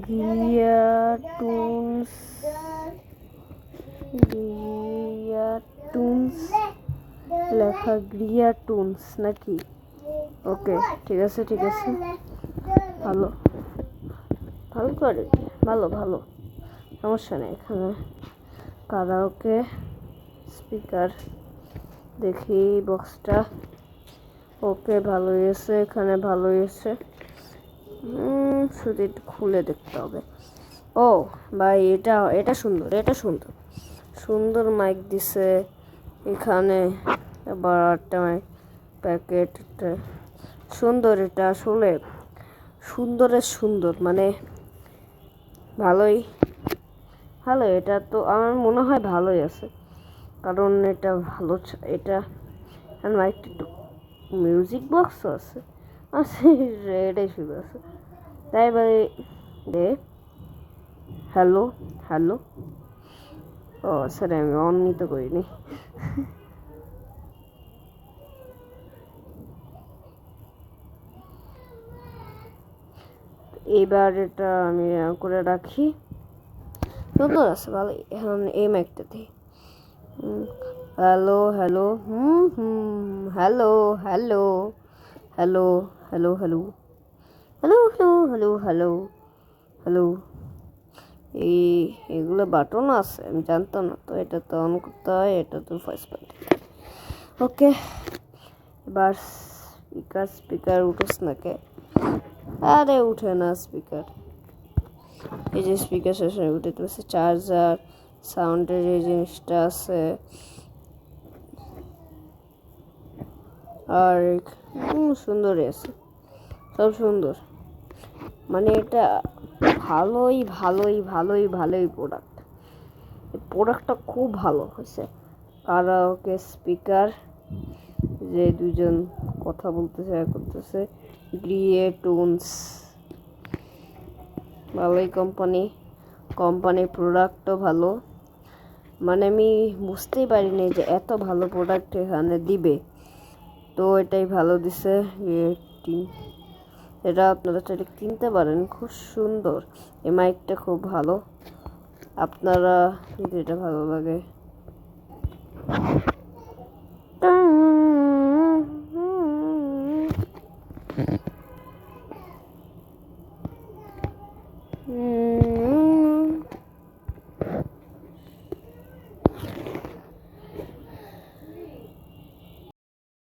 গিয়াটুনস গিয়াটুনস লেখা, গিয়াটুনস নাকি? ওকে, ঠিক আছে ভালো ভালো করে, ভালো ভালো, সমস্যা নেই। এখানে কারাওকে স্পিকার, দেখি বক্সটা। ওকে, ভালো হয়েছে, এখানে ভালো হয়েছে। শুধু একটু খুলে দেখতে হবে। ও ভাই, এটা সুন্দর, সুন্দর মাইক দিছে এখানে। আবার একটা প্যাকেট সুন্দর। এটা আসলে সুন্দর, মানে ভালোই। এটা তো আমার মনে হয় ভালোই আছে, কারণ এটা ভালো। এটা মাইকটা একটু মিউজিক বক্সও আছে, এটাই শুধু আছে। তাই এবারে দে। হ্যালো, ও সরি, আমি অন নিতে করিনি। এবার এটা আমি করে রাখি। সুন্দর আছে, ভালো। এখন এই মাইকটাতে হ্যালো, হ্যালো হ্যালো, এগুলো বাটন আছে, আমি জানতাম না তো। এটা তো অন করতে হয়, এটা তো ফার্স্ট পার্টি। ওকে, এবার স্পিকার উঠোস না কে? আরে উঠে না স্পিকার। এই যে স্পিকার শেষে উঠে তুলছে, চার্জার, সাউন্ডের এই জিনিসটা আছে। আর সুন্দরই আছে, সব সুন্দর। মানে এটা ভালোই প্রোডাক্টটা খুব ভালো হয়েছে। কারাওকে স্পিকার, যে দুজন কথা বলতেছে করতেছে, গিয়াটুনস, ভালোই কোম্পানি প্রোডাক্টও ভালো। মানে আমি বুঝতেই পারিনি যে এত ভালো প্রোডাক্ট এখানে দিবে, তো এটাই ভালো দিছে। এটা আপনারা চাইলে কিনতে পারেন, খুব সুন্দর। এই মাইকটা খুব ভালো, আপনারা যদি এটা ভালো লাগে।